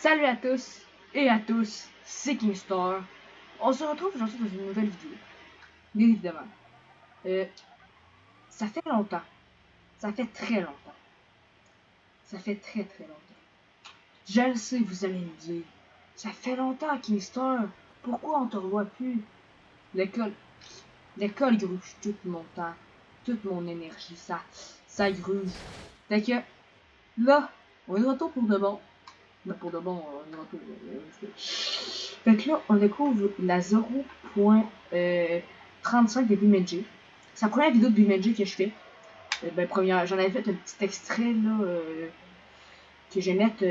Salut à tous et à tous, c'est Kingstar. On se retrouve aujourd'hui dans une nouvelle vidéo. Bien évidemment. Ça fait longtemps. Ça fait très longtemps. Ça fait très longtemps. Je le sais, vous allez me dire. Ça fait longtemps, Kingstar. Pourquoi on te revoit plus? L'école gruge tout mon temps, toute mon énergie. Ça gruge. Fait que là, on est de retour pour de bon. Mais pour de bon, on est de retour. Fait que là, on découvre la 0.35 de BeamNG. C'est la première vidéo de BeamNG que je fais. J'en avais fait un petit extrait là, que je vais mettre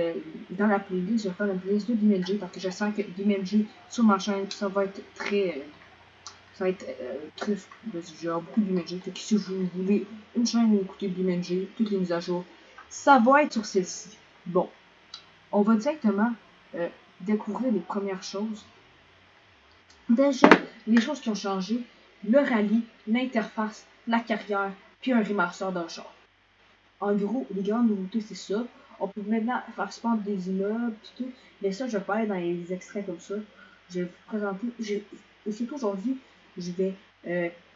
dans la playlist. Je vais faire une playlist de BeamNG parce que je sens que BeamNG sur ma chaîne, ça va être très. Ça va être très. J'ai beaucoup de BeamNG. Fait que si vous voulez une chaîne où écouter BeamNG, toutes les mises à jour, ça va être sur celle-ci. Bon, on va directement découvrir les premières choses. Déjà, les choses qui ont changé, le rallye, l'interface, la carrière, puis un remaster d'un char. En gros, les grandes nouveautés, c'est ça. On peut maintenant faire spawn des immeubles, puis tout. Mais ça, je vais pas aller dans les extraits comme ça. Je vais vous présenter. Surtout aujourd'hui, je vais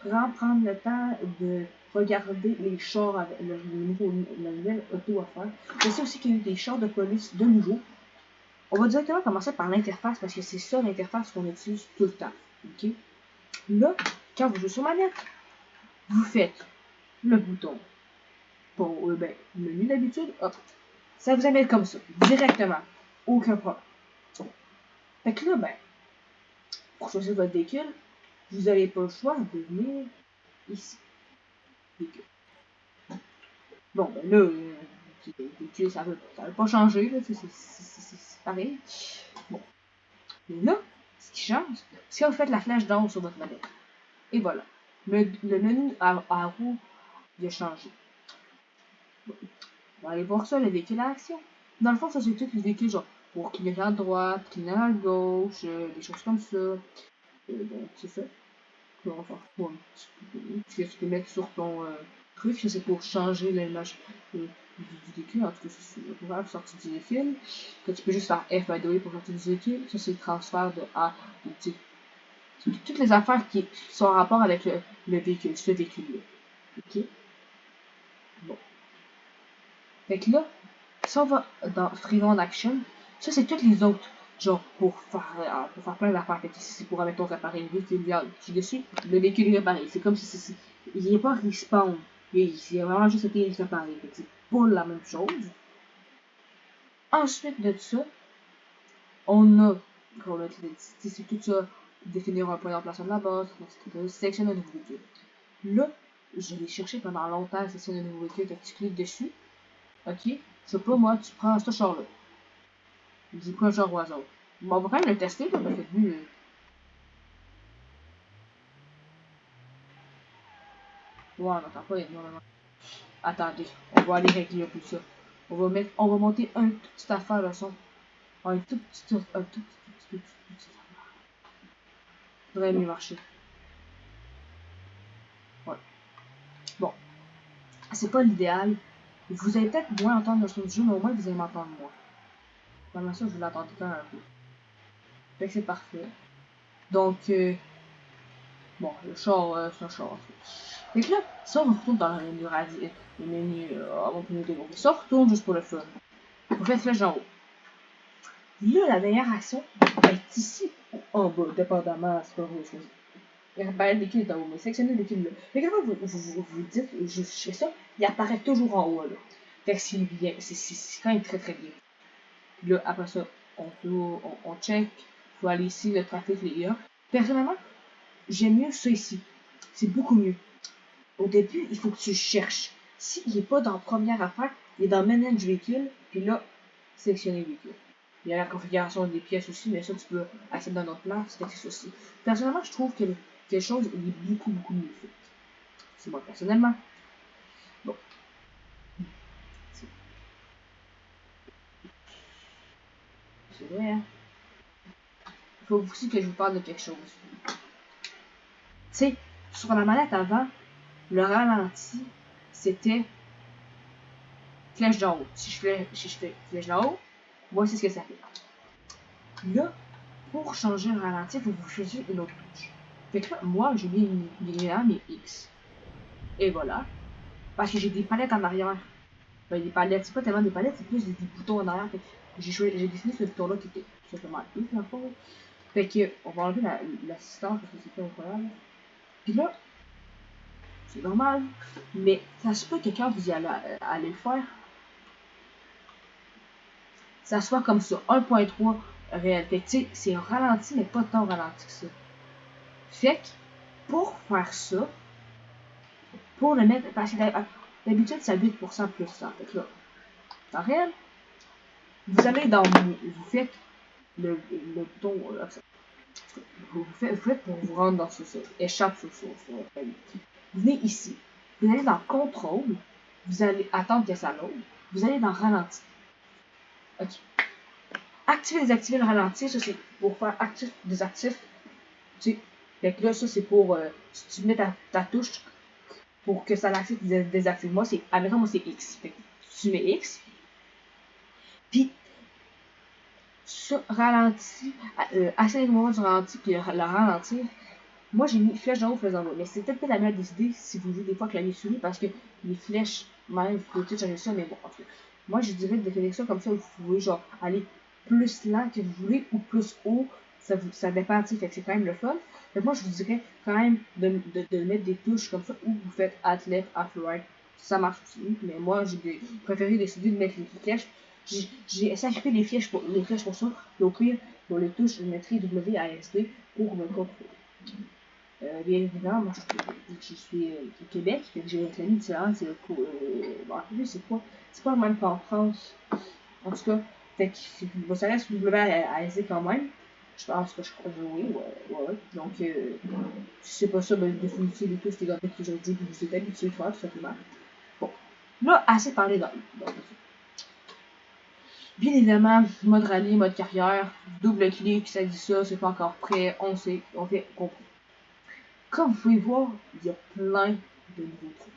vraiment prendre le temps de regarder les chars avec la nouvelle auto à faire. Je sais aussi qu'il y a eu des chars de police de nouveau. On va directement commencer par l'interface parce que c'est ça l'interface qu'on utilise tout le temps. Ok? Là, quand vous jouez sur manette, vous faites le bouton pour le menu d'habitude, hop, ça vous amène comme ça, directement. Aucun problème. Fait que là, pour choisir votre véhicule, vous n'avez pas le choix de venir ici. Véhicule. Bon, là, véhicule, ça veut pas changer, là, c'est pareil. Bon. Mais là, ce qui change, c'est que vous faites la flèche d'en haut sur votre manette. Et voilà. Le menu à roue, il a changé. Bon. On va aller voir ça, le véhicule à action. Dans le fond, ça c'est tous les véhicules, genre, pour clignoter à droite, clignoter à gauche, des choses comme ça. Donc, c'est ça. On va faire quoi? Tu peux mettre sur ton truc, ça c'est pour changer l'image du véhicule. En tout cas, c'est pour sortir du véhicule. Que tu peux juste faire F by the way pour sortir du véhicule. Ça c'est le transfert de A. Toutes les affaires qui sont en rapport avec le véhicule, ce véhicule-là. Ok? Bon. Fait que là, si on va dans Free Run Action, ça c'est toutes les autres. Genre pour faire plein d'affaires. Fait que si c'est pour avec ton réparer le véhicule, tu es dessus, le véhicule est réparé. C'est comme si il n'est pas respawn. Il a vraiment juste été réparé. Fait que c'est pas la même chose. Ensuite de ça, on a c'est tout ça, définir un point d'emplacement de la base, sélectionner un nouveau véhicule. Là, je l'ai cherché pendant longtemps, sélectionner un nouveau véhicule, tu cliques dessus. Ok, je sais pas moi, tu prends ce char-là. J'ai pris un char au hasard. Bon, on va quand même le tester, là, parce que vu. Ouais, on n'entend pas énormément. Attendez, on va aller régler un peu ça. On va monter un tout petit affaire de son. Un tout petit affaire. Ça devrait mieux marcher. Ouais. Bon. C'est pas l'idéal. Vous allez peut-être moins entendre le son du jeu, mais au moins vous allez m'entendre moins. Vraiment ça, vous l'entendez quand même un peu. Fait que c'est parfait. Donc, bon, le char, c'est un char. Fait que là, ça, on retourne dans le menu radier. Le menu, avant de nous développer. Ça, on retourne juste pour le fun. Vous faites flèche en haut. Là, la meilleure action est ici ou en bas, dépendamment, c'est pas vous choisir. Le véhicule est en haut, mais sélectionnez le véhicule là. Fait que quand vous dites, je fais ça, il apparaît toujours en haut là. Fait que c'est bien, c'est quand même très bien. Puis là, après ça, on check, il faut aller ici, le trafic, les IA. Personnellement, j'aime mieux ça ici. C'est beaucoup mieux. Au début, il faut que tu cherches. S'il n'est pas dans la première affaire, il est dans Manage du véhicule, puis là, sélectionner le véhicule. Il y a la configuration des pièces aussi, mais ça, tu peux accéder dans notre plan, c'est accès aussi. Personnellement, je trouve que quelque chose est beaucoup mieux fait. C'est moi, personnellement. Bon. C'est vrai, hein. Il faut aussi que je vous parle de quelque chose. Tu sais, sur la manette avant, le ralenti, c'était flèche d'en haut. Si je fais flèche d'en haut, voici ce que ça fait. Là, pour changer le ralenti, il faut que vous choisissez une autre touche. Fait que là, moi, j'ai mis mes X. Et voilà. Parce que j'ai des palettes en arrière. Ben, des palettes, c'est pas tellement des palettes, c'est plus des boutons en arrière. Fait que j'ai dessiné ce bouton-là qui était tout simplement X, dans le fond. Fait que, on va enlever l'assistance parce que c'est pas incroyable. Puis là, c'est normal, mais ça se peut que quand vous y allez le faire, ça soit comme ça, 1.3 réel. Fait que, tu sais, c'est ralenti, mais pas tant ralenti que ça. Fait que, pour faire ça, pour le mettre, parce que d'habitude, c'est à 8% plus ça. Fait que là, en réel, vous allez dans vous faites le bouton, vous faites pour vous rendre dans ce échappe sur vous venez ici, vous allez dans contrôle, vous allez attendre que ça load, vous allez dans ralenti. Ok. Activer, désactiver le ralenti, ça c'est pour faire actif, désactif. Tu sais, fait que là, ça c'est pour, si tu mets ta touche pour que ça l'active, désactive. Moi c'est, admettons, moi c'est X. Fait que tu mets X, puis ça ralentit, assez le moment du ralenti, puis le ralentir. Moi j'ai mis flèche en haut, flèche en bas, mais c'est peut-être pas la meilleure décidée si vous jouez des fois clavier souris parce que les flèches, même, vous pouvez changer ça, mais bon, en tout cas. Moi je dirais de faire ça comme ça, vous pouvez genre aller plus lent que vous voulez ou plus haut, ça dépend, tu sais, fait que c'est quand même le fun. Fait que moi je vous dirais quand même de mettre des touches comme ça où vous faites at left, at right, ça marche aussi, mais moi j'ai préféré décider de mettre les flèches. J'ai sacrifié les flèches pour ça, et au pire, pour les touches, je mettrai WASD pour me contrôler. Bien évidemment, moi je suis au Québec, j'ai un clavier différent, c'est bon, c'est pas le même qu'en France. En tout cas, fait que ça reste WASD quand même. Je pense que je crois que oui, ouais. Donc, si c'est pas ça, ben définissez les touches, les gars, que j'ai dit que vous êtes habitués de faire, tout simplement. Bon, là, assez parlé dans bien évidemment, mode rallye, mode carrière, double clic, ça dit ça, c'est pas encore prêt, on sait, on fait compris. Comme vous pouvez voir, il y a plein de nouveaux trucs.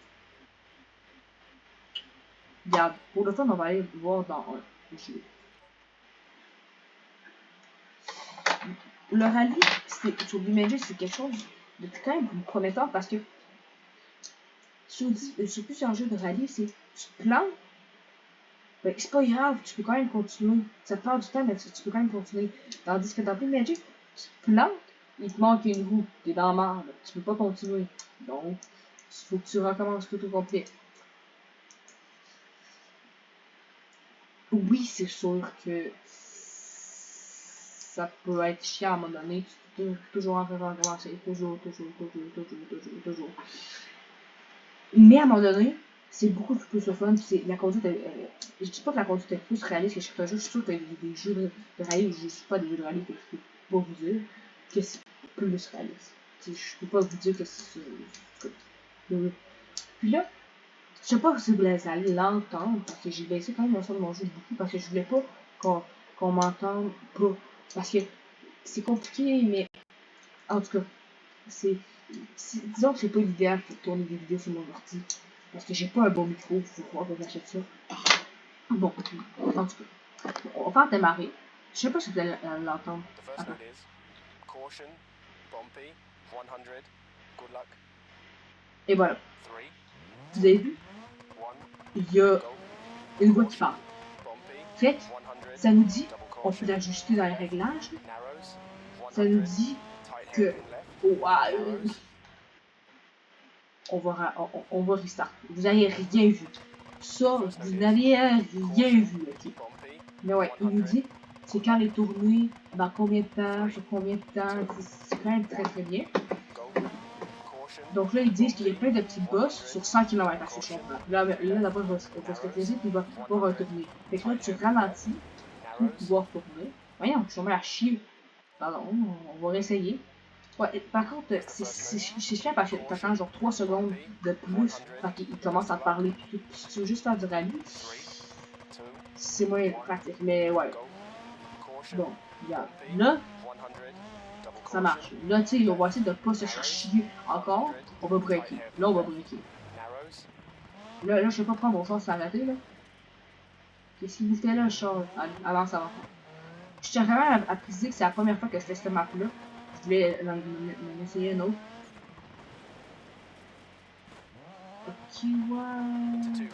Regarde, pour le fun, on va aller voir dans un jeu. Le rallye, sur BeamNG, c'est quelque chose de quand même prometteur parce que sur plusieurs jeux de rallye, c'est tu te plantes, ben, c'est pas grave, tu peux quand même continuer. Ça te prend du temps, mais tu peux quand même continuer. Tandis que dans BeamNG, tu te plantes, il te manque une roue, t'es dans la merde, tu peux pas continuer. Donc, il faut que tu recommences tout au complet. Oui, c'est sûr que ça peut être chiant à un moment donné. Tu peux toujours en recommencer. Toujours. Mais à un moment donné, c'est beaucoup plus le fun. La conduite, je dis pas que la conduite est plus réaliste que chaque jeu. Je suis sûr qu'il y a des jeux de rallye, ou je suis pas des jeux de rallye que je peux pas vous dire que c'est plus réaliste. Je peux pas vous dire que c'est. Puis là, je sais pas si vous allez l'entendre, parce que j'ai baissé quand même le son de mon jeu beaucoup, parce que je voulais pas qu'on m'entende pas. Parce que c'est compliqué, mais en tout cas, disons que c'est pas l'idéal pour tourner des vidéos sur mon ordi. Parce que j'ai pas un bon micro, faut voir que j'achète ça. Bon, en tout cas, on va démarrer. Je sais pas si vous allez l'entendre. Et voilà. Vous avez vu? Il y a une voix qui parle. Fait ça nous dit, on peut l'ajuster dans les réglages. Ça nous dit que on va restart. Vous n'avez rien vu. Ça, vous n'avez rien vu, ok. Mais ouais, il nous dit, c'est quand les tournées, dans combien de temps, sur combien de temps, c'est quand même très très bien. Donc là, ils disent qu'il y a plein de petits boss sur 100 km à ce champ-là. Là-bas, il va se plaisir, puis il va pouvoir tourner. Fait que là, tu ralentis pour pouvoir tourner. Voyons, je suis à chier. Pardon, on va réessayer. Ouais, par contre, c'est chiant parce que t'attends genre 3 secondes de plus parce qu'il commence à parler pis tout. Pis si tu veux juste faire du rallye, c'est moins pratique. Mais ouais. Bon, regarde. Là, ça marche. Là, tu sais, on va essayer de pas se chier encore. On va breaker. Là, on va breaker. Là, je vais pas prendre mon char s'arrêter, là. Qu'est-ce qu'il vous fait là, le char? Allez, avance. Je tiens vraiment à préciser que c'est la première fois que je fais cette map-là. Je voulais en essayer une autre. Ok, ouais.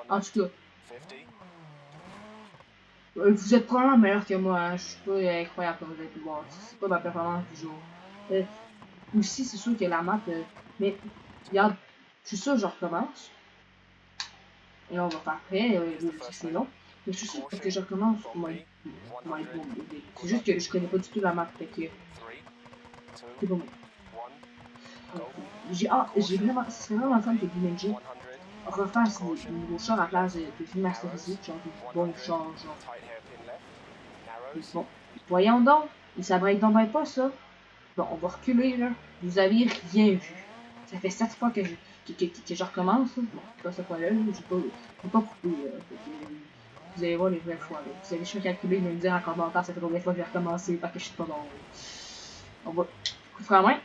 En tout cas, vous êtes probablement meilleur que moi, hein. Je suis pas incroyable comme vous avez pu voir. C'est pas ma performance du jour. Aussi, c'est sûr que la map, mais regarde, je suis sûr que je recommence. Et là, on va faire après, je sais que c'est long. Mais je suis sûr que je recommence, c'est juste que je connais pas du tout la map, fait que c'est pas moi. J'ai vraiment, ce serait vraiment fun que BeamNG refasse des nouveaux chars à place de remasteriser, genre des bons chars, genre. Bon, voyons donc, et ça break donc bien pas ça. Bon, on va reculer là. Vous avez rien vu. Ça fait 7 fois que je recommence. Là. Bon, c'est pas ce point-là, j'ai pas coupé. Vous allez voir les vraies fois. Là. Vous allez juste calculer et me dire en commentaire ça fait combien de fois que j'ai recommencé parce que je suis pas bon. On va. Coup de frein à main.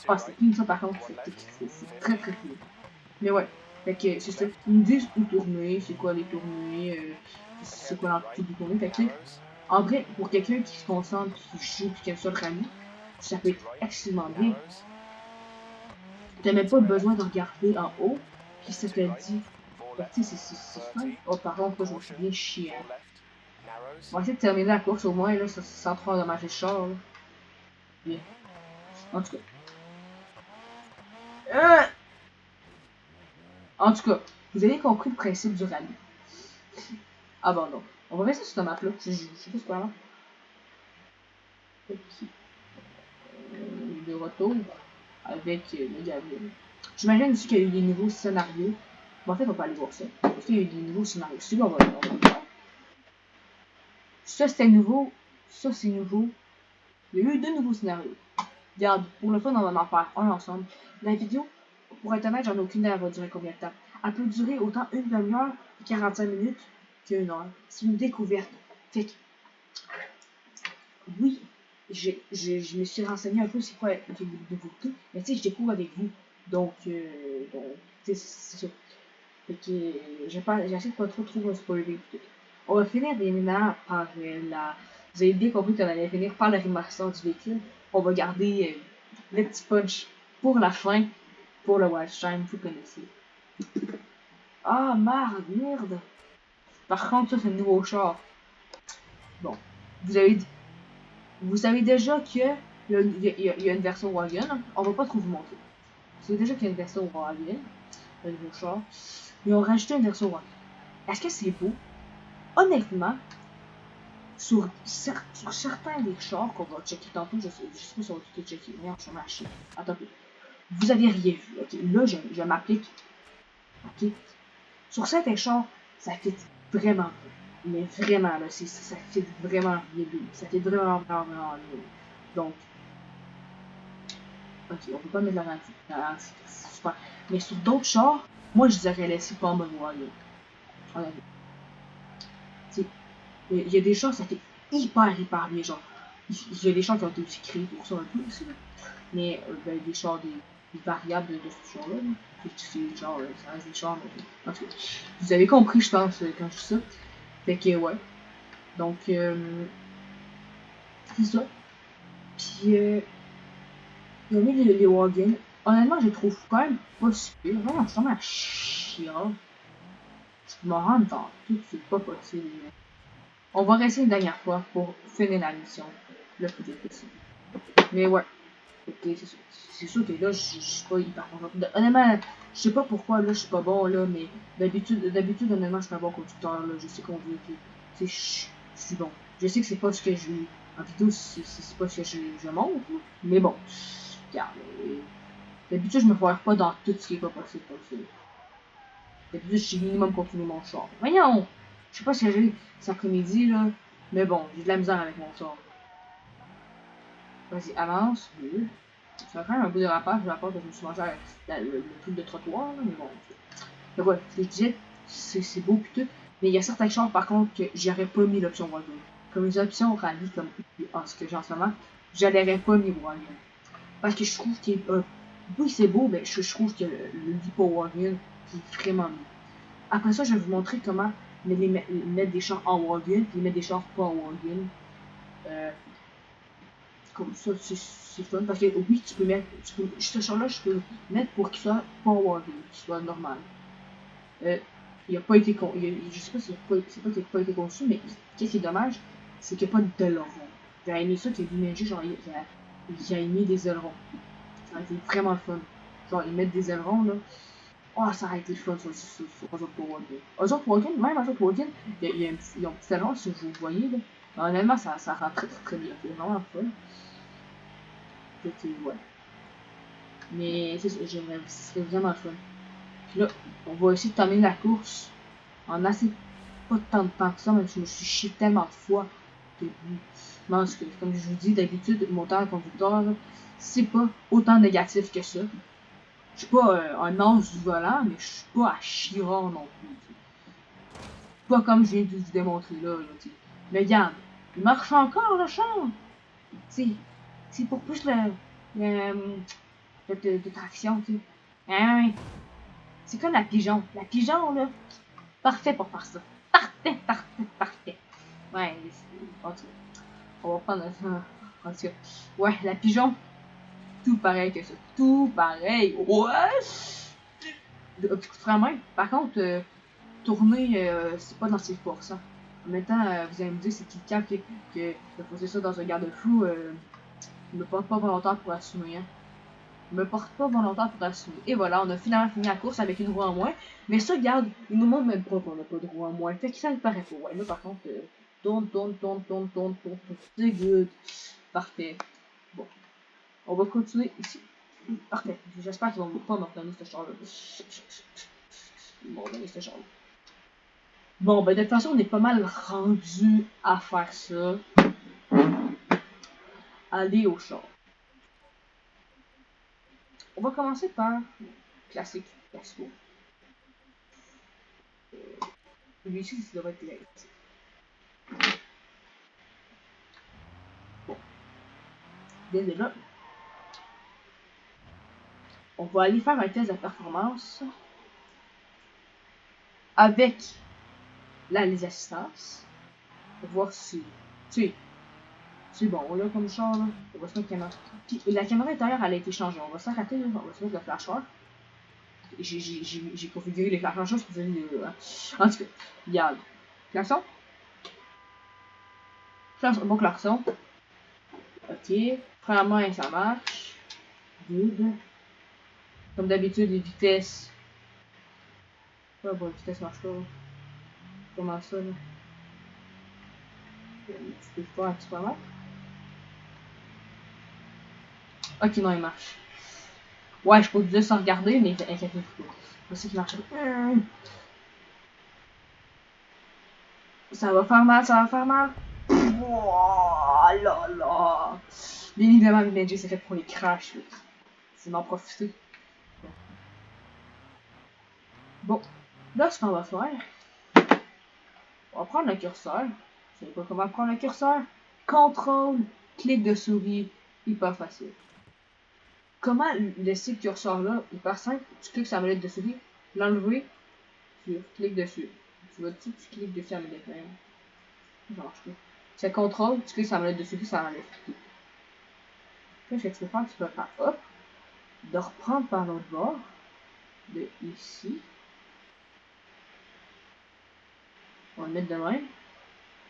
Ah, c'est clean ça par contre. C'est très très clean. Mais ouais. Fait que c'est ça. Ils me disent où tourner, c'est quoi les tournées, c'est quoi l'amplitude du tournée. Fait que en vrai, pour quelqu'un qui se concentre, qui joue, qui aime ça le rallye, ça peut être excellent bien. T'as même pas besoin de regarder en haut, puis ça te dit. Tu sais, c'est fun. Oh, par contre, je me suis bien chié. On va essayer de terminer la course au moins, là, sans trop endommager le char. Là. Bien. En tout cas. En tout cas, vous avez compris le principe du rallye. Ah bon, non. On va rester sur cette map-là. Je sais pas ce qu'on va. De retour avec le Gabriel. J'imagine aussi qu'il y a eu des nouveaux scénarios. Bon, en fait, on peut aller voir ça. Est-ce qu'il y a eu des nouveaux scénarios? Si, on va le voir. Ça, c'était nouveau. Ça, c'est nouveau. Il y a eu 2 nouveaux scénarios. Regarde, pour le fun, on va en faire un ensemble. La vidéo, pour être honnête, j'en ai aucune idée, elle va durer combien de temps. Elle peut durer autant une demi-heure et 45 minutes qu'une heure. C'est une découverte. Fait que, oui, je me suis renseigné un peu c'est quoi les nouveautés, mais tu sais, je découvre avec vous. Donc, c'est ça. Fait que j'essaie de pas trop spoiler. On va finir évidemment par la. Vous avez bien compris qu'on allait finir par la remaster du véhicule. On va garder le petit punch pour la fin, pour le Wildshine, vous connaissez. Ah, merde! Par contre, ça, c'est le nouveau char. Bon, vous savez déjà qu'il y a une version wagon. On va pas trop vous montrer. Vous savez déjà qu'il y a une version wagon, le nouveau char. Ils ont rajouté une version wagon. Est-ce que c'est beau? Honnêtement, sur certains des chars qu'on va checker tantôt, je sais pas si on va tout checker. Merde, je suis marché. Attends, vous avez rien vu. Ok, là, je m'applique. Ok, sur certains chars, ça fait vraiment bien. Mais vraiment, là, ça fait vraiment bien. Ça fait vraiment bien. Donc, ok, on peut pas mettre la ralenti. C'est super. Mais sur d'autres chars, moi, je dirais laisser pas me voyer. Honnêtement. Il y a des chars, ça fait hyper bien. Genre, il y a des chars qui ont été aussi créés pour ça un peu aussi. Là. Mais des chars, des variables de ce genre-là. C'est genre, ça reste des chars. Mais, en tout cas, vous avez compris, je pense, quand je dis ça. Fait que, ouais. Donc, c'est ça. Puis, ils ont mis les wagons. Honnêtement, je les trouve quand même pas super. Vraiment, je suis vraiment chiant. Je me rends dans tout, c'est pas possible. On va rester une dernière fois pour finir la mission le plus vite possible. Mais ouais. Ok, c'est sûr que là, je suis pas hyper content. Honnêtement, je sais pas pourquoi là, je suis pas bon là, mais d'habitude, honnêtement, je suis un bon conducteur là. Je sais qu'on veut que. Tu sais, je suis bon. Je sais que c'est pas ce que je. En vidéo, c'est pas ce que je montre, là. Mais bon. Regarde. D'habitude, je me foire pas dans tout ce qui est pas possible comme ça. D'habitude, je suis minimum continuer mon char. Voyons! Je sais pas ce que j'ai eu cet après-midi là. Mais bon, j'ai de la misère avec mon char. Vas-y, avance. Oui. Ça fait quand même un bout de rapport, je rapporte que je me suis mangé le truc de trottoir, là, mais bon. Donc voilà, ce que je disais, c'est beau pis tout, mais il y a certains chars par contre que j'aurais pas mis l'option wagon. Comme les options rallye comme ce que j'ai en ce moment, j'aurais pas mis wagon. Parce que je trouve qu'il est. Oui, c'est beau, mais je trouve que le Lipo Wagon est vraiment mieux. Après ça, je vais vous montrer comment mettre des chars en wagon, puis mettre des chars pas en wagon. Comme ça, c'est fun. Parce que oui, tu peux mettre. Ce char-là, je peux mettre pour qu'il soit pas en wagon, qu'il soit normal. Il a pas été je sais pas si c'est pas qu'il a pas été conçu, mais qu'est-ce qui est dommage, c'est qu'il n'y a pas d'aileron. J'aurais aimé ça qu'il y ait BeamNG, genre il a mis des ailerons. Ça aurait été vraiment le fun. Genre ils mettent des ailerons là. Oh, ça aurait été le fun sur Ozone Wagon. Ozone Wagon, même Ozone Wagon, ils ont un petit aileron si vous voyez là. Mais honnêtement, ça rend très bien. C'est vraiment le fun. Ouais. Mais c'est serait vraiment le fun. Puis là, on va essayer de terminer la course en assez pas tant de temps que ça, mais je me suis chié tellement de fois que comme je vous dis, d'habitude, mon temps de conducteur, c'est pas autant négatif que ça. Je suis pas un ange du volant, mais je suis pas à Chiron non plus. T'sais. Pas comme je viens de vous démontrer là. Mais regarde, il marche encore le champ. C'est pour plus de traction, tu sais. Hein, c'est comme la pigeon. La pigeon, là, parfait pour faire ça. Parfait. Ouais, en tout cas, on va prendre ça. En tout cas, ouais, la pigeon, tout pareil que ça. Tout pareil. Ouais! Petit coup de frein main. Par contre, tourner, c'est pas dans ses forces. Hein. En même temps, vous allez me dire, c'est qui le cap que de poser ça dans un garde-fou, ne me porte pas volontaire pour assumer. Hein. Me porte pas volontaire pour assumer. Et voilà, on a finalement fini la course avec une roue en moins. Mais ça, regarde, il nous montre même pas qu'on n'a pas de roue en moins. Fait que ça ne paraît pas. Ouais, là, par contre, tourne. C'est good. Parfait. Bon. On va continuer ici. Parfait. J'espère qu'ils vont pas me redonner ce char-là. Ils vont redonner ce char-là. Bon, ben, de toute façon, on est pas mal rendu à faire ça. Aller au char. On va commencer par classique. Classico. Lui ici, ça devrait être classique. Bon. Dès là, on va aller faire un test de performance avec les assistances pour voir si c'est bon là comme char là. On va se mettre caméra. Puis la caméra intérieure elle a été changée. On va s'arrêter là. On va se mettre le flasheur. J'ai configuré les flasheurs pour vous donner en tout cas, regarde. Klaxon. Bon klaxon. Ok. Frein à main ça marche. Good. Comme d'habitude les vitesses. Ah bon, les vitesses marchent pas. Comment ça là? Tu peux pas un petit peu mal. Ok, non, il marche. Ouais, je peux dire sans regarder, mais inquiétez-vous pas. C'est ça qui marche. Ça va faire mal, ça va faire mal. Oh là là. Bien évidemment, BeamNG c'est fait pour les crashs. C'est d'en profiter. Bon, là, ce qu'on va faire, on va prendre le curseur. Vous savez pas comment prendre le curseur? Contrôle, clic de souris, hyper facile. Comment laisser le curseur là? Hyper simple. Tu cliques sur la molette de souris, l'enlever, tu cliques dessus. Tu vois-tu, tu cliques dessus à la molette même. Ça marche pas. C'est contrôle, tu cliques sur la molette de souris, ça enlève. Qu'est-ce que tu peux faire? Tu peux faire hop, de reprendre par l'autre bord, de ici. On va le mettre de même.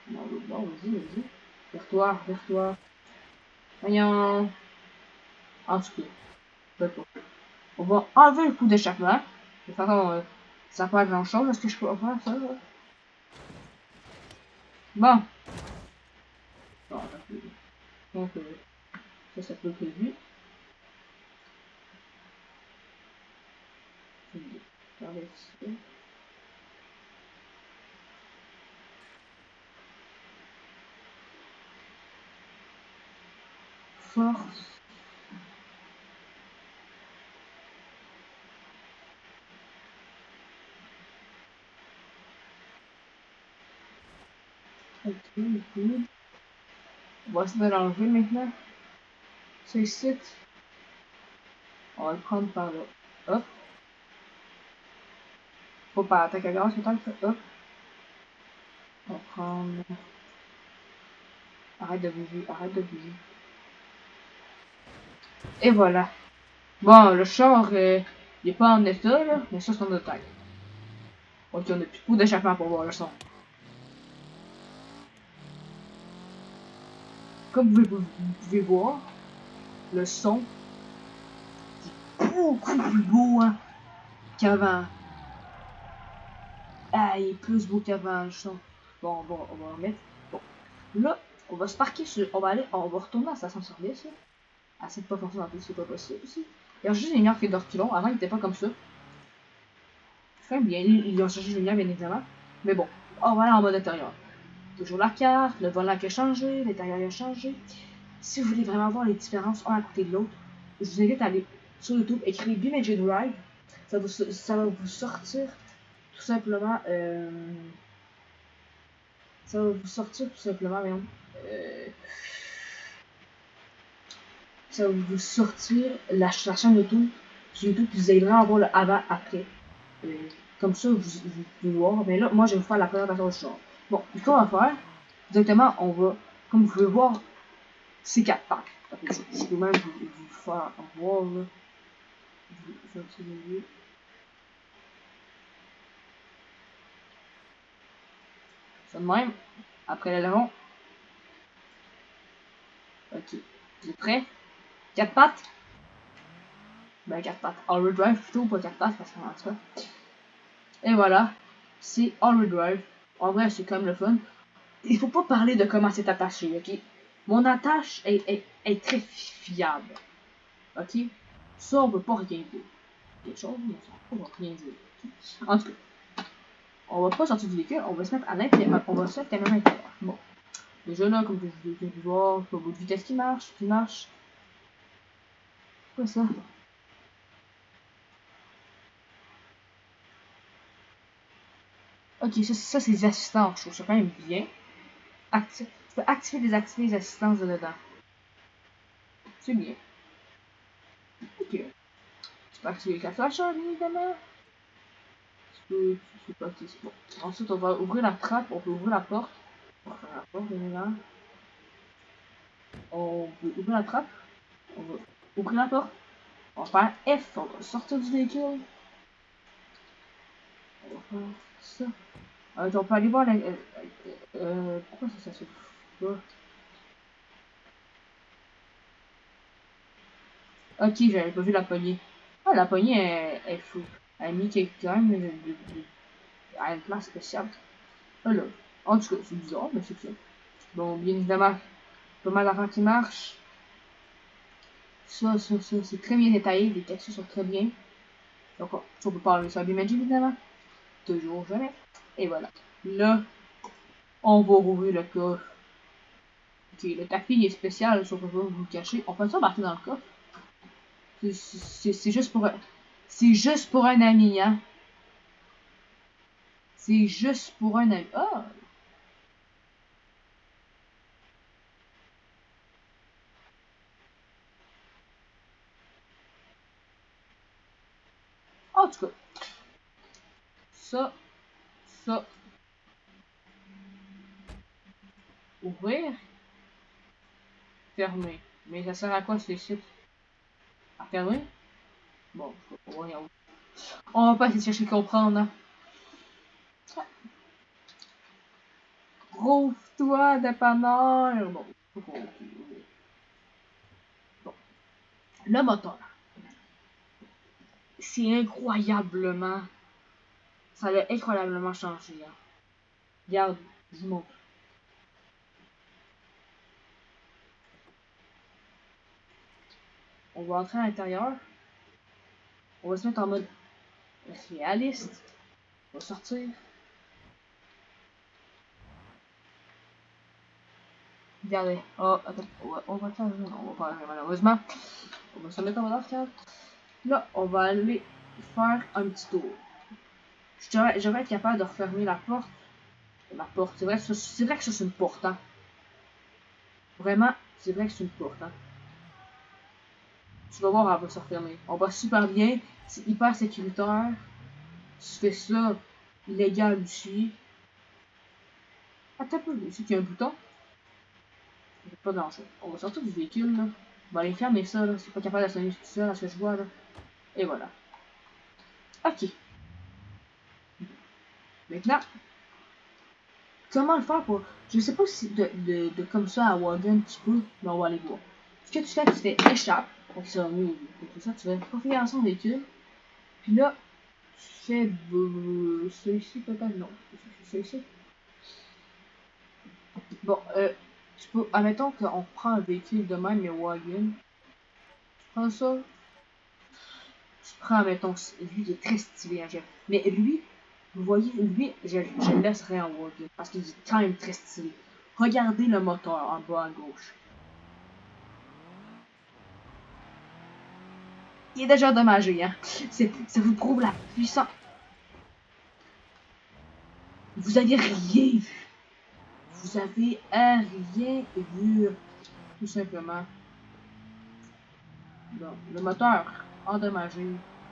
Non, l'autre bord, vas-y. Vers toi. Voyons. En tout cas, on va enlever le coup d'échappement. De toute façon, ça n'a pas grand chose. Est-ce que je peux faire ça? Là? Bon. Bon, donc, ça peut être prévu. Force. Ok, good. On va essayer de l'enlever maintenant. C'est ici. On va le prendre par là. Hop. Faut pas attaquer à gauche, peut-être. Hop. prendre... Arrête de bouger, arrête de bouger. Et voilà. Bon, le char, il est pas en état, là, mais ça, c'est en détail. Ok, on a plus beaucoup d'échappement pour voir le son. Comme vous pouvez voir, le son est beaucoup plus beau hein, qu'avant. Ah, il est plus beau qu'avant le son. Bon, on va remettre. Bon, là, on va se parquer sur. On va retourner à la station-service. Ah, c'est pas fonctionné en plus, c'est pas possible aussi. Il y a juste une lumière qui est de reculons. Avant, il était pas comme ça. Très bien, ils ont changé de lumière, bien évidemment. Mais bon, on va aller en mode intérieur. Toujours la carte, le volant qui a changé, l'intérieur a changé. Si vous voulez vraiment voir les différences un à côté de l'autre, je vous invite à aller sur YouTube, écrire BeamNG Drive. Ça va vous sortir tout simplement. Ça va vous sortir tout simplement, voyons. Ça va vous sortir la chaîne YouTube sur YouTube, puis vous allez vraiment voir le avant-après. Comme ça, vous pouvez voir. Mais là, moi, je vais vous faire la présentation du char. Bon, ce qu'on va faire, directement, on va, comme vous pouvez voir, c'est 4 packs. Je peux même vous faire voir, là. Ça de même. Après l'aileron. Ok. Vous êtes prêts? 4 pattes? Ben 4 pattes. All-wheel drive plutôt, pas 4 pattes parce qu'en tout cas. Et voilà. C'est all-wheel drive. En vrai, c'est quand même le fun. Il faut pas parler de comment c'est attaché, ok? Mon attache est très fiable. Ok? Ça, on peut pas rien dire. Quelque chose, mais ça, on va rien dire. Okay? En tout cas, on va pas sortir du véhicule, on va se mettre à l'intérieur. On va se mettre à l'intérieur. Bon. Déjà là, comme je vous ai pu voir, le bout de vitesse qui marche. Quoi ça? Ok, ça c'est les assistants. Je trouve ça quand même bien. Tu peux activer et désactiver les assistances de dedans. C'est bien. Ok. Tu peux activer la flashlight, bien évidemment. Tu peux activer. Bon. Ensuite, on va ouvrir la trappe, on peut ouvrir la porte. On va faire la porte, bien évidemment. On peut ouvrir la trappe. On va ouvrir la porte. On va faire F, on va sortir du véhicule. On va faire ça. On peut aller voir la. Pourquoi ça se fait pas? Ok, j'avais pas vu la poignée. Ah, la poignée est fou. Elle a mis quand même à une place spéciale. Ah là. En tout cas, c'est bizarre, mais c'est ça. Bon, bien évidemment, pas mal d'affaires qui marchent. Ça, c'est très bien détaillé. Les textures sont très bien. Donc, on peut parler sur BeamNG, évidemment. Toujours, jamais. Et voilà. Là, on va rouvrir le coffre. Ok, le tapis est spécial, si on peut pas vous le cacher. On peut s'embarquer dans le coffre. C'est juste pour... C'est juste pour un ami, hein. C'est juste pour un ami. Ah! En tout cas. Ça. Ça. Ouvrir. Fermer. Mais ça sert à quoi ce site? À fermer? Bon, voyons. On va pas essayer de chercher comprendre, hein. Rouvre-toi, dépanneur! Bon. Bon. Le moteur. C'est incroyablement... Ça a incroyablement changé, hein. Regarde, je vous montre. On va entrer à l'intérieur. On va se mettre en mode réaliste. On va sortir. Regardez. Oh, attends. On va faire... Non, on va faire malheureusement. On va se mettre en mode arcade. Là, on va aller faire un petit tour. Je vais être capable de refermer la porte. La porte, c'est vrai que ça c'est une porte, hein. Vraiment, c'est vrai que c'est une porte, hein. Tu vas voir, elle va se refermer. On va super bien. C'est hyper sécuritaire. Tu fais ça illégal aussi. Attends un peu, ici qu'il y a un bouton. C'est pas grand chose. On va sortir du véhicule là. On va aller fermer ça là. C'est pas capable de sonner tout seul à ce que je vois là. Et voilà. Ok. Maintenant, comment le faire pour. Je sais pas si de comme ça à Wagon un petit peu, mais on va aller voir. Ce que tu fais, tu fais échappe. Donc ça va mieux pour tout ça. Tu fais configuration véhicule. Puis là, tu fais celui-ci peut-être non. Celui-ci. Bon, tu peux. Admettons qu'on prend un véhicule de même, mais Wagon. Tu prends ça. Tu prends, admettons, lui qui est très stylé, hein, mais lui, vous voyez, lui, je le laisserai en Wagon. Parce qu'il est quand même très stylé. Regardez le moteur en bas à gauche. Il est déjà endommagé, hein. Ça vous prouve la puissance. Vous avez rien vu. Vous avez rien vu. Tout simplement. Bon, le moteur endommagé.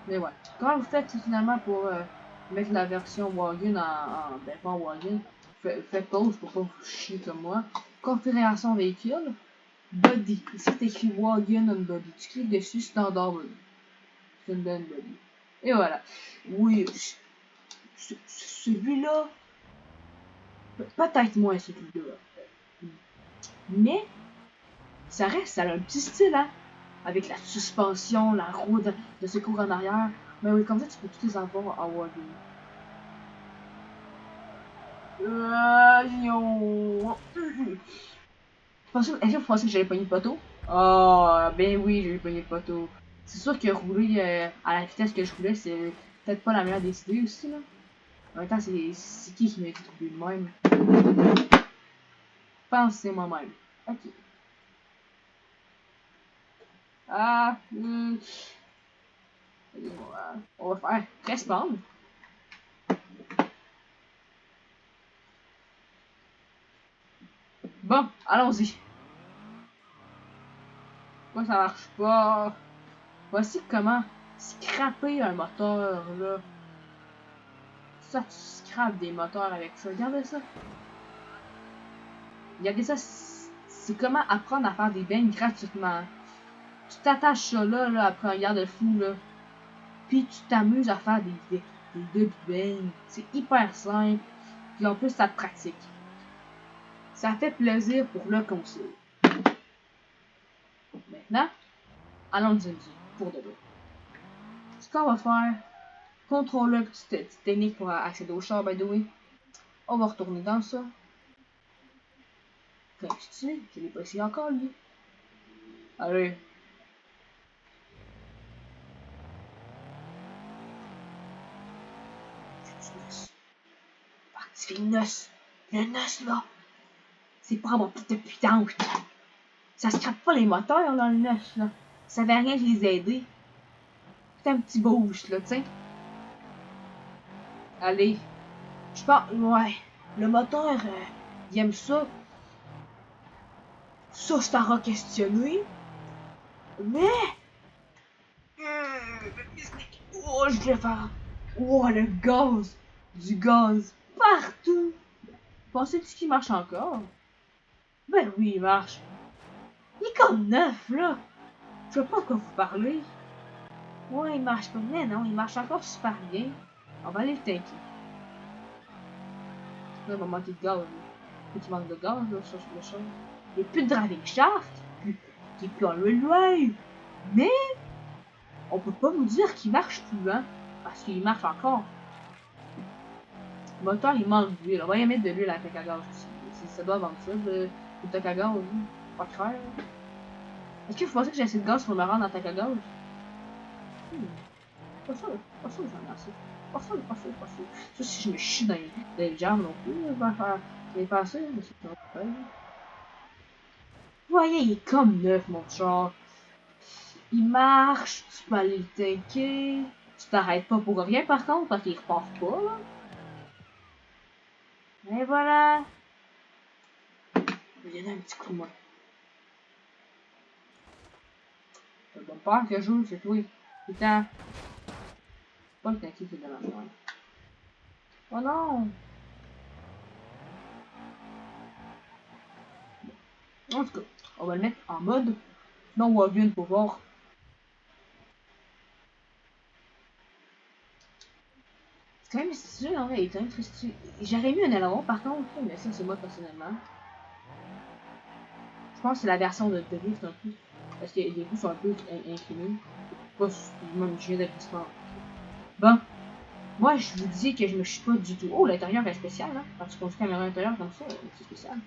Mais ouais. Comment vous faites finalement pour mettre la version Wagon ben pas en Wagon. Faites pause pour pas vous chier comme moi. Configuration véhicule. Body. Ici c'est écrit Wagon on Body. Tu cliques dessus, standard body. C'est une bonne body. Et voilà. Oui, celui-là. Peut-être moins celui-là. Mais ça reste, ça a un petit style, hein. Avec la suspension, la roue de secours en arrière. Mais oui, comme ça, tu peux tous les avoir en Wagon. Est-ce que vous pensez que j'allais pogner le poteau? Oh, ben oui, j'ai pogné le poteau. C'est sûr que rouler à la vitesse que je roulais, c'est peut-être pas la meilleure des idées aussi, là. En même temps, c'est qui m'a été trouvé de même? Je pense que c'est moi-même. Ok. Ah, on va faire respawn. Bon, allons-y. Moi, ça marche pas. Voici comment scraper un moteur, là. Ça, tu scrapes des moteurs avec ça. Regardez ça. Regardez ça. C'est comment apprendre à faire des bains gratuitement. Tu t'attaches ça là, après un garde-fou, là. Puis tu t'amuses à faire des bains. C'est hyper simple. Puis en plus, ça te pratique. Ça fait plaisir pour le conseil. Maintenant, allons-y pour de vrai. Ce qu'on va faire, contrôler petite technique pour accéder au char, by the way. On va retourner dans ça. Comme tu sais, je l'ai pas essayé encore, lui. Allez. Activer le NOS. Le NOS, là. C'est pas mon petite putain. Ça scrape pas les moteurs, là, le NOS, là. Ça va rien de les aider. C'est un petit boost, là, tu sais. Allez. Je pense, ouais. Le moteur, il aime ça. Ça, je t'aurai questionné. Mais. Oh, je vais faire. Oh, le gaz. Du gaz. Partout. Pensez-tu qu'il marche encore? Ben oui, il marche. Il est comme neuf, là. Je sais pas de quoi vous parlez. Ouais, il marche pas bien, non. Il marche encore super bien. On va aller le tanker. Là, il va manquer de gaz. Là. Il manque de gaz, là, ça, c'est le chose. Il n'y a plus de driving shaft. Qui est plus en railway. Mais, on peut pas nous dire qu'il marche plus, hein. Parce qu'il marche encore. Le moteur, il manque d'huile. On va y mettre de l'huile à la tank à gaz aussi. Ça doit vendre ça, le tank à gaz, pas clair. Est-ce que vous pensez que j'ai assez de gaz pour me rendre dans la tank à gaz? Pas sûr j'en ai assez. Pas sûr. Ça, si je me chie dans les jambes non plus, je vais passer, mais c'est pas pareil. Vous voyez, il est comme neuf, mon char. Il marche, tu peux aller le tanker. Tu t'arrêtes pas pour rien, par contre, parce qu'il repart pas, là. Et voilà. Je vais donner un petit coup de main. C'est le bon père que je joue, c'est toi. Putain. C'est pas le tanker qui est de la main. Oh non! En tout cas, on va le mettre en mode non wagon pour voir. C'est quand même stylé, en vrai, il est quand même très stylé. J'aurais mis un aileron par contre, mais ça c'est moi personnellement. Je pense que c'est la version de drift un peu. Parce que les coups sont un peu inclinés. Pas même je viens d'être sport. Bon. Moi je vous dis que je me suis pas du tout. Oh, l'intérieur est spécial, hein. Quand tu conduis caméra intérieure comme ça, c'est spécial.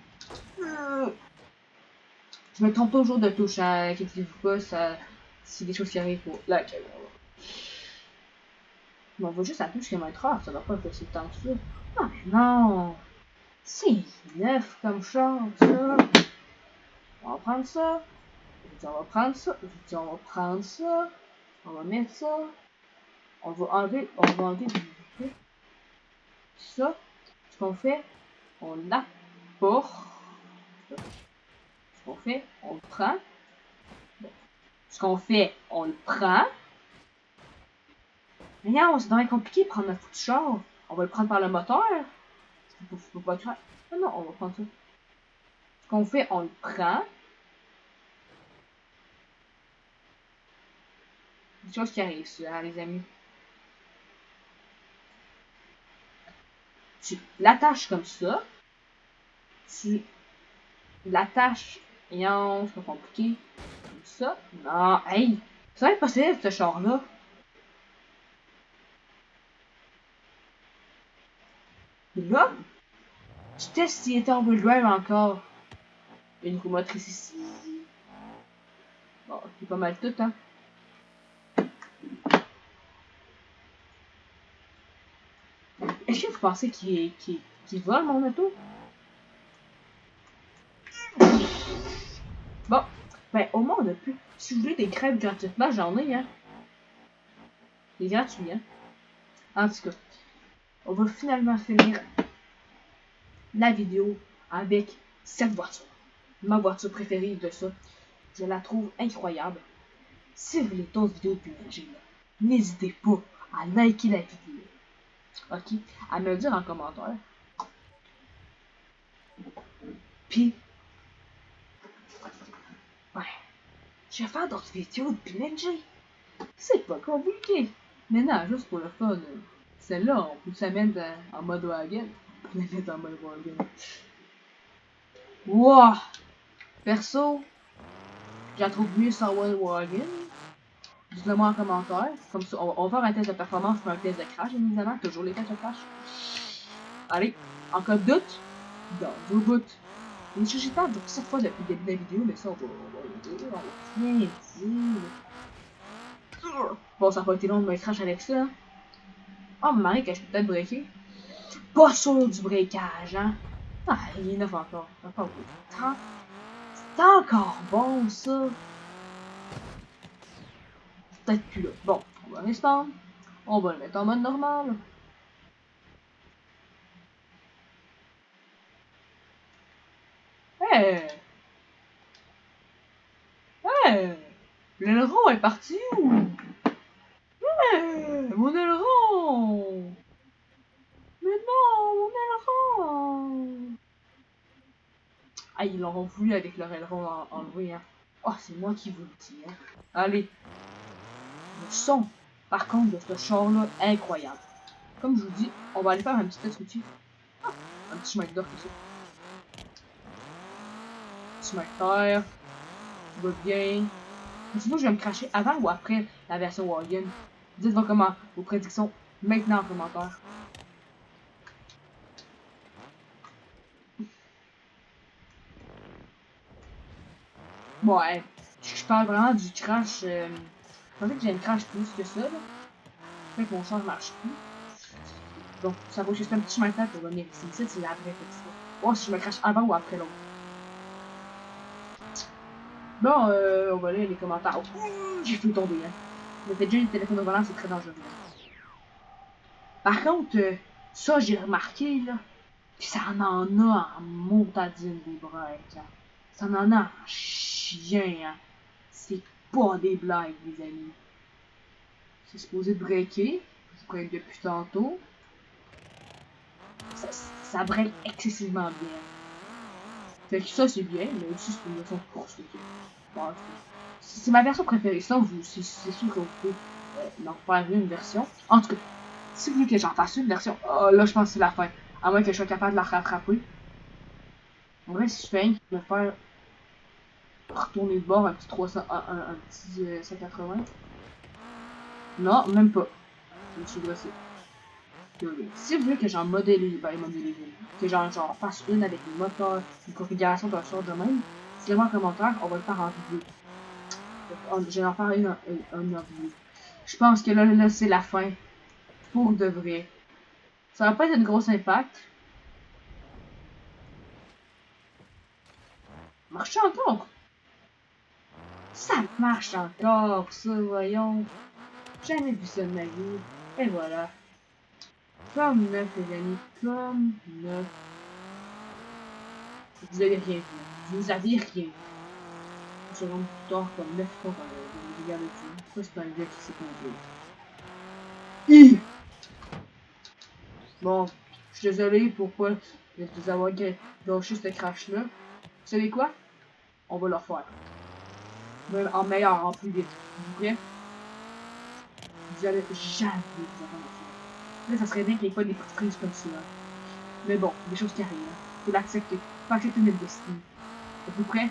Je me trompe toujours de touche, hein. Inquiétez-vous pas, ça. C'est des choses qui arrivent pour la caméra. Mais on voit juste la touche km/h, ça va pas passer tant que ça. Ah mais non! C'est neuf comme chose, ça! On va prendre ça. On va prendre ça. On va prendre ça. On va mettre ça. On va enlever ça. Ce qu'on fait, on l'apporte. Ce qu'on fait, on le prend. Ce qu'on fait, on le prend. Mais non, c'est vraiment compliqué de prendre notre foutu char. On va le prendre par le moteur. Je peux pas faire. Non, non, on va prendre ça. Ce qu'on fait, on le prend. Des choses qui arrivent, ça, les amis. Tu l'attaches comme ça. Tu l'attaches. Non, c'est pas compliqué. Comme ça. Non, hey! Ça va être possible, ce char-là. Et là, je teste s'il était en wheel drive encore. Une roue motrice ici. Bon, c'est pas mal tout, hein. Est-ce que vous pensez qu'il vole mon auto? Bon, ben au moins on a pu. Si vous voulez des crêpes gratuitement, j'en ai, hein. C'est gratuit, hein. En tout cas, on va finalement finir la vidéo avec cette voiture. Ma voiture préférée de ça. Je la trouve incroyable. Si vous voulez d'autres vidéos de PUBG, n'hésitez pas à liker la vidéo. Ok? À me le dire en commentaire. Puis, ouais, je vais faire d'autres vidéos de PUBG. C'est pas compliqué. Mais non, juste pour le fun. Celle-là, on peut la mettre en mode wagon. On peut la mettre en mode wagon. Wow! Perso, je la trouve mieux sans mode wagon. Dites-le moi en commentaire. Comme ça, on va faire un test de performance pour un test de crash, évidemment. Toujours les tests de crash. Allez, en cas de doute, dans vos bouts. Ne cherchez pas donc cette fois depuis le début de la vidéo, mais ça, on va bien dire. Bon, ça n'a pas été long de me crash avec ça. Oh, Marie, que je peux peut-être breaker. Pas sûr du breakage, hein. Ah, il est neuf encore. Encore beaucoup. C'est encore bon, ça. Peut-être plus là. Bon, on va respawn. On va le mettre en mode normal. Hey! Hey! L'aileron est parti où? Hey! Mon aileron! Mais non, mon aileron! Ah, ils l'auront voulu avec leur aileron enlevé, hein. Oh, c'est moi qui vous le dis, hein. Allez. Le son, par contre, de ce char-là, incroyable. Comme je vous dis, on va aller faire un petit test routier. Ah, un petit chemin de d'or comme ça. Chemin de terre. Va bien. Sinon, je vais me cracher avant ou après la version wagon. Dites-moi comment, vos prédictions maintenant en commentaire. Bon, ouais, je parle vraiment du crash. Je pensais que j'ai une crash plus que ça, là. Fait que mon char marche plus. Donc, ça vaut juste un petit chemin de terre pour venir ici. Ça, c'est la vraie petite. Oh, si je me crache avant ou après l'autre. Bon, on va lire les commentaires. J'ai tout tombé, hein. Le fait déjà, le téléphone au volant, c'est très dangereux. Par contre, ça, j'ai remarqué, là, que ça en a en montadine des breaks, hein. Ça en a en chien, hein. C'est pas des blagues, les amis. C'est supposé breaker. Je break depuis tantôt. Ça break excessivement bien. Fait que ça, c'est bien, mais aussi c'est une version de course. Bon, c'est ma version préférée. Sinon, c'est sûr que vous pouvez en faire une version. En tout cas, si vous voulez que j'en fasse une version, oh, là, je pense que c'est la fin. À moins que je sois capable de la rattraper. En vrai, si je fais un qui me faire retourner de bord un petit 300, un petit 180. Non, même pas. Je me suis dressé. Si vous voulez que j'en modélise, que j'en fasse une avec le moteur, une configuration d'un sort de même, dites-moi en commentaire, on va le faire en vidéo. Je vais en faire une en vidéo. Je pense que là c'est la fin. Pour de vrai. Ça va pas être un gros impact. Marche encore. Ça marche encore, ça, voyons. Jamais vu ça de ma vie. Et voilà. Comme neuf, les amis. Comme neuf. Vous avez rien vu. Vous avez rien vu. Une seconde plus tard, comme 9 fois dans le regard de tout. Pourquoi c'est pas un gars qui s'est conduit? Bon, je suis désolé pourquoi de vous avoir gâché ce crash-là. Vous savez quoi? On va le refaire. Même en meilleur, en plus vite. Vous prêts? Vous allez jamais vous attendre à ça. Là, ça serait bien qu'il n'y ait pas des petites crises comme ça. Mais bon, des choses qui arrivent. Faut l'accepter. Faut accepter notre destin. Êtes-vous prêts?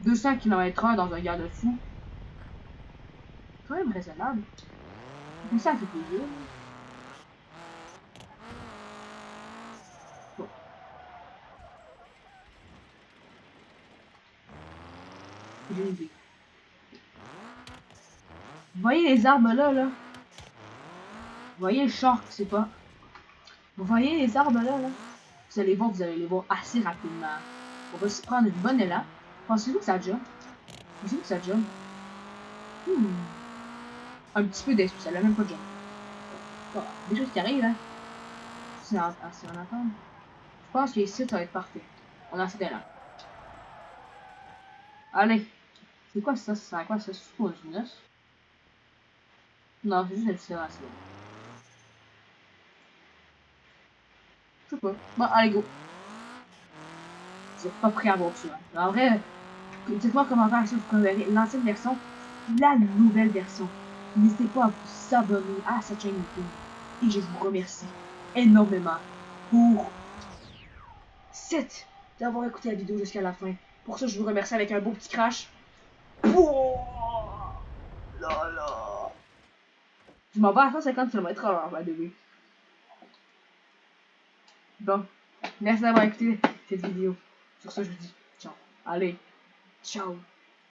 200 km/h dans un garde-fou. C'est quand même raisonnable. Tout ça, ça fait plaisir. Bon. J'ai une idée. Vous voyez les arbres là? Vous voyez le char qui c'est pas? Vous voyez les arbres là? Vous allez les voir assez rapidement. On va se prendre une bonne élan. Pensez-vous que ça jump? Pensez-vous que ça jump? Un petit peu déçu, ça l'a même pas jump. Bon, des choses qui arrivent, hein. C'est en attendre. Je pense qu'ici, ça va être parfait. On a assez d'élan. Allez. C'est quoi ça? C'est quoi ça? C'est quoi une os? Non, c'est juste l'accélération. Je sais pas. Bon, allez, go. Vous êtes pas prêt à voir ça. En vrai, dites-moi en commentaire si vous préférez l'ancienne version ou la nouvelle version. N'hésitez pas à vous abonner à cette chaîne YouTube. Et je vous remercie énormément pour d'avoir écouté la vidéo jusqu'à la fin. Pour ça, je vous remercie avec un beau petit crash. Oh là là. Je m'en vais à 150 km/h, by the way. Bon, merci d'avoir écouté cette vidéo. Sur ce, je vous dis ciao. Allez, ciao.